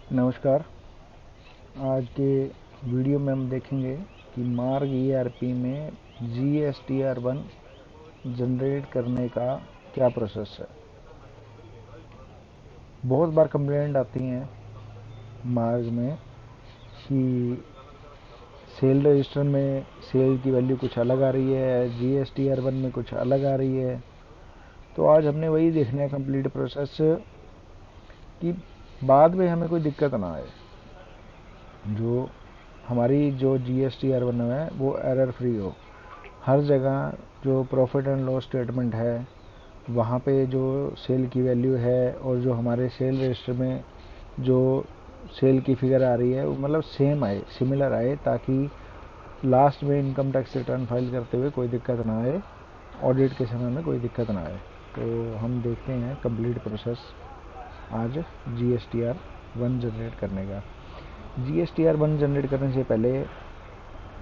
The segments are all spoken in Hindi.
नमस्कार। आज के वीडियो में हम देखेंगे कि मार्ग ईआरपी में GSTR1 जनरेट करने का क्या प्रोसेस है। बहुत बार कंप्लेंट आती हैं मार्ग में कि सेल रजिस्टर में सेल की वैल्यू कुछ अलग आ रही है, GSTR1 में कुछ अलग आ रही है। तो आज हमने वही देखना है कंप्लीट प्रोसेस कि बाद में हमें कोई दिक्कत ना आए, जो हमारी जो GSTR1 है वो एरर फ्री हो। हर जगह जो प्रॉफिट एंड लॉस स्टेटमेंट है वहाँ पे जो सेल की वैल्यू है और जो हमारे सेल रजिस्टर में जो सेल की फिगर आ रही है वो मतलब सेम आए, सिमिलर आए, ताकि लास्ट में इनकम टैक्स रिटर्न फाइल करते हुए कोई दिक्कत ना आए, ऑडिट के समय में कोई दिक्कत ना आए। तो हम देखते हैं कंप्लीट प्रोसेस आज GSTR1 जनरेट करने का। GSTR1 जनरेट करने से पहले,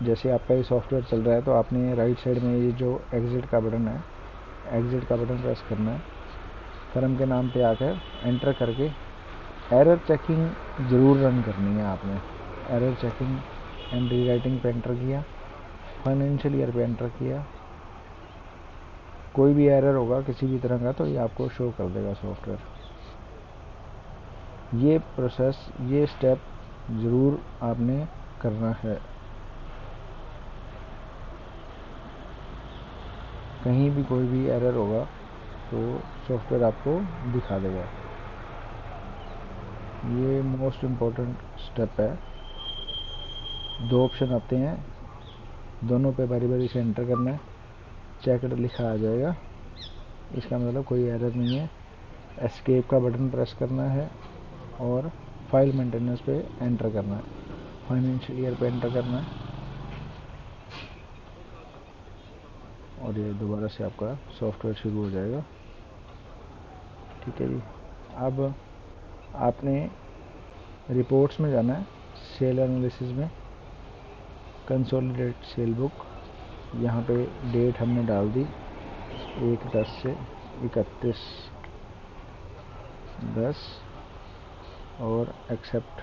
जैसे आपका ये सॉफ्टवेयर चल रहा है तो आपने राइट साइड में ये जो एग्ज़िट का बटन है, एग्ज़िट का बटन प्रेस करना है। फर्म के नाम पे आकर एंटर करके एरर चेकिंग ज़रूर रन करनी है आपने। एरर चेकिंग एंड रीराइटिंग पे एंटर किया, फाइनेंशियल ईयर पे एंटर किया। कोई भी एरर होगा किसी भी तरह का तो ये आपको शो कर देगा सॉफ्टवेयर। ये प्रोसेस, ये स्टेप ज़रूर आपने करना है। कहीं भी कोई भी एरर होगा तो सॉफ्टवेयर आपको दिखा देगा। ये मोस्ट इम्पोर्टेंट स्टेप है। दो ऑप्शन आते हैं, दोनों पे बारी बारी से एंटर करना है। चेकड लिखा आ जाएगा, इसका मतलब कोई एरर नहीं है। एस्केप का बटन प्रेस करना है और फाइल मेंटेनेंस पे एंटर करना है, फाइनेंशियल ईयर पे एंटर करना है और ये दोबारा से आपका सॉफ्टवेयर शुरू हो जाएगा। ठीक है जी। अब आपने रिपोर्ट्स में जाना है, सेल एनालिसिस में, कंसोलिडेट सेल बुक। यहाँ पे डेट हमने डाल दी 1/10 से 31/10 और एक्सेप्ट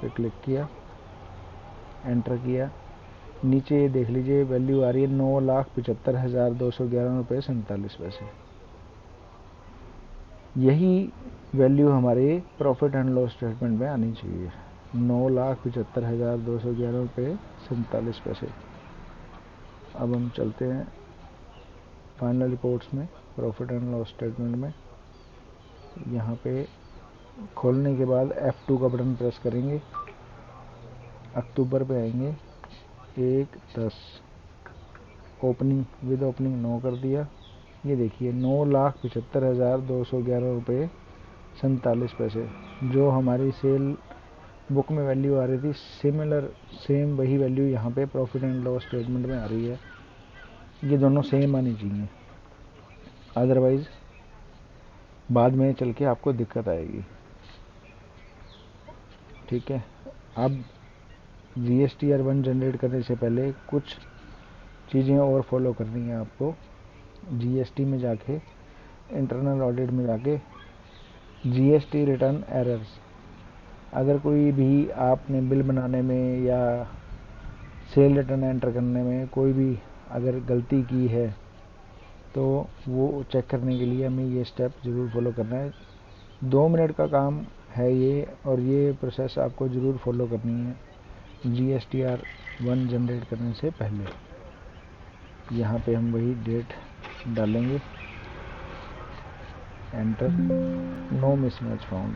पे क्लिक किया, एंटर किया। नीचे ये देख लीजिए वैल्यू आ रही है 9,75,211 रुपये 47 पैसे। यही वैल्यू हमारे प्रॉफिट एंड लॉस स्टेटमेंट में आनी चाहिए, 9,75,211 रुपये 47 पैसे। अब हम चलते हैं फाइनल रिपोर्ट्स में, प्रॉफिट एंड लॉस स्टेटमेंट में। यहाँ पे खोलने के बाद F2 का बटन प्रेस करेंगे, अक्टूबर पे आएंगे 1/10, ओपनिंग विद ओपनिंग 9 कर दिया। ये देखिए 9,75,211 रुपये 47 पैसे, जो हमारी सेल बुक में वैल्यू आ रही थी सिमिलर, सेम वही वैल्यू यहाँ पे प्रॉफिट एंड लॉस स्टेटमेंट में आ रही है। ये दोनों सेम आनी चाहिए, अदरवाइज़ बाद में चल के आपको दिक्कत आएगी। ठीक है। अब GSTR1 जनरेट करने से पहले कुछ चीज़ें और फॉलो करनी है आपको। GST में जाके, इंटरनल ऑडिट में जाके GST रिटर्न एरर्स, अगर कोई भी आपने बिल बनाने में या सेल रिटर्न एंटर करने में कोई भी अगर गलती की है तो वो चेक करने के लिए हमें ये स्टेप ज़रूर फॉलो करना है। 2 मिनट का काम है ये, और ये प्रोसेस आपको ज़रूर फॉलो करनी है GSTR1 जनरेट करने से पहले। यहाँ पे हम वही डेट डालेंगे, एंटर, नो मिसमैच फाउंड।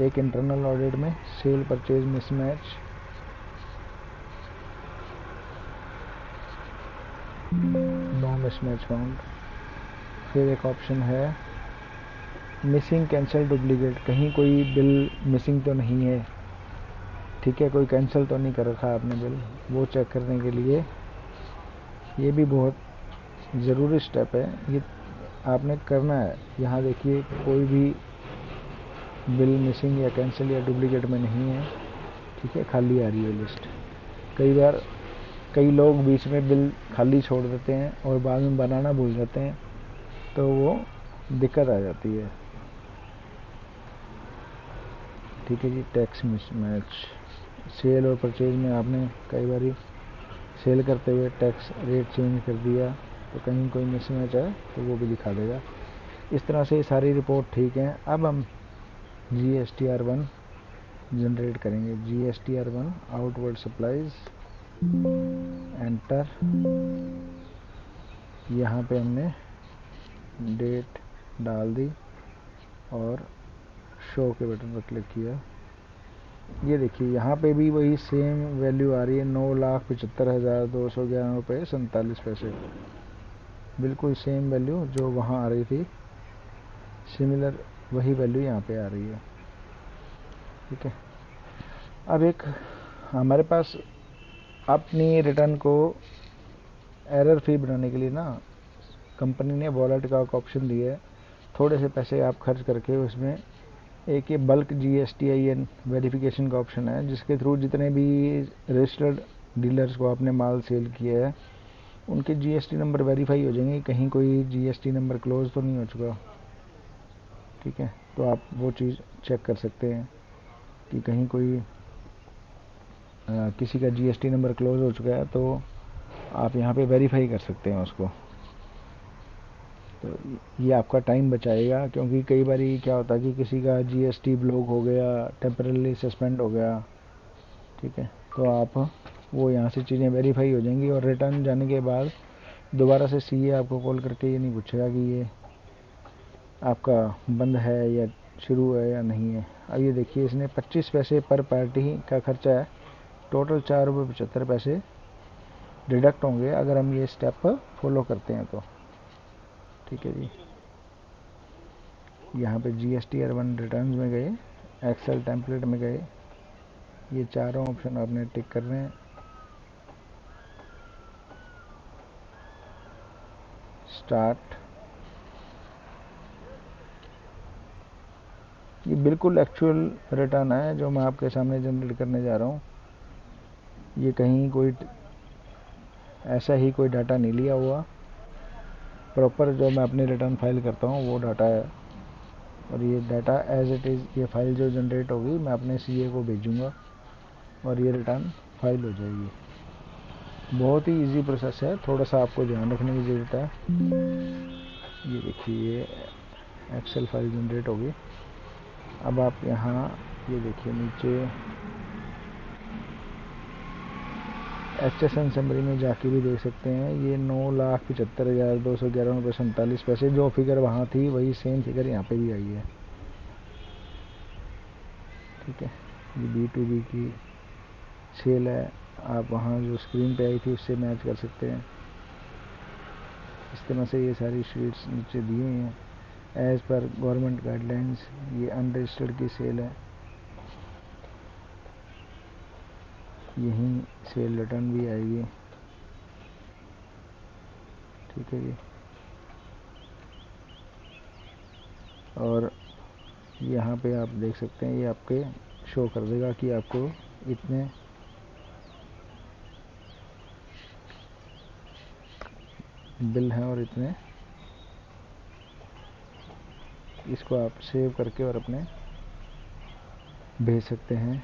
एक इंटरनल ऑडिट में sale purchase mismatch, no mismatch found. फिर एक ऑप्शन है मिसिंग कैंसिल डुप्लीकेट, कहीं कोई बिल मिसिंग तो नहीं है, ठीक है, कोई कैंसिल तो नहीं कर रखा आपने बिल, वो चेक करने के लिए ये भी बहुत ज़रूरी स्टेप है, ये आपने करना है। यहाँ देखिए कोई भी बिल मिसिंग या कैंसिल या डुप्लीकेट में नहीं है, ठीक है, खाली आ रही है लिस्ट। कई बार कई लोग बीच में बिल खाली छोड़ देते हैं और बाद में बनाना भूल जाते हैं, तो वो दिक्कत आ जाती है। ठीक है जी। टैक्स मिसमैच, सेल और परचेज में आपने कई बार सेल करते हुए टैक्स रेट चेंज कर दिया तो कहीं कोई मिसमैच है तो वो भी दिखा देगा। इस तरह से सारी रिपोर्ट ठीक है। अब हम GSTR1 जनरेट करेंगे। GSTR1 outward supplies, enter. यहाँ पे हमने डेट डाल दी और शो के बटन पर क्लिक किया। ये देखिए यहाँ पे भी वही सेम वैल्यू आ रही है, 9,75,211 रुपये 47 पैसे। बिल्कुल सेम वैल्यू जो वहाँ आ रही थी, सिमिलर वही वैल्यू यहाँ पे आ रही है। ठीक है। अब एक हमारे पास अपनी रिटर्न को एरर फ्री बनाने के लिए ना कंपनी ने वॉलेट का एक ऑप्शन दिया है। थोड़े से पैसे आप खर्च करके उसमें एक ये बल्क GSTIN वेरिफिकेशन का ऑप्शन है, जिसके थ्रू जितने भी रजिस्टर्ड डीलर्स को आपने माल सेल किया है उनके GST नंबर वेरीफाई हो जाएंगे, कहीं कोई GST नंबर क्लोज तो नहीं हो चुका। ठीक है, तो आप वो चीज़ चेक कर सकते हैं कि कहीं कोई किसी का GST नंबर क्लोज हो चुका है तो आप यहाँ पे वेरीफाई कर सकते हैं उसको। तो ये आपका टाइम बचाएगा, क्योंकि कई बार क्या होता है कि किसी का GST ब्लॉक हो गया, टेम्परली सस्पेंड हो गया। ठीक है, तो आप वो यहाँ से चीज़ें वेरीफाई हो जाएंगी और रिटर्न जाने के बाद दोबारा से CA आपको कॉल करके ये नहीं पूछेगा कि ये आपका बंद है या शुरू है या नहीं है। अब ये देखिए इसने 25 पैसे पर पार्टी का खर्चा है, टोटल 4 रुपये 75 पैसे डिडक्ट होंगे अगर हम ये स्टेप फॉलो करते हैं तो। ठीक है जी। यहाँ पे GSTR1 रिटर्न्स में गए, एक्सेल टेम्पलेट में गए, ये चारों ऑप्शन आपने टिक करने हैं। स्टार्ट। ये बिल्कुल एक्चुअल रिटर्न है जो मैं आपके सामने जनरेट करने जा रहा हूँ। ये कहीं कोई ऐसा ही कोई डाटा नहीं लिया हुआ, प्रॉपर जो मैं अपनी रिटर्न फाइल करता हूँ वो डाटा है। और ये डाटा एज इट इज़, ये फाइल जो जनरेट होगी मैं अपने CA को भेजूँगा और ये रिटर्न फाइल हो जाएगी। बहुत ही इजी प्रोसेस है, थोड़ा सा आपको ध्यान रखने की ज़रूरत है। ये देखिए ये एक्सेल फाइल जनरेट होगी। अब आप यहाँ ये देखिए नीचे HSN समरी में जाके भी देख सकते हैं। ये 9,75,211 रुपये 47 पैसे, जो फिगर वहाँ थी वही सेम फिगर यहाँ पे भी आई है। ठीक है, ये B2B की सेल है, आप वहाँ जो स्क्रीन पे आई थी उससे मैच कर सकते हैं। इस तरह से ये सारी शीट्स नीचे दी हुई हैं एज़ पर गवर्नमेंट गाइडलाइंस। ये अनरजिस्टर्ड की सेल है, यहीं सेल रिटर्न भी आएगी। ठीक है जी। और यहाँ पे आप देख सकते हैं ये आपके शो कर देगा कि आपको इतने बिल हैं और इतने। इसको आप सेव करके और अपने भेज सकते हैं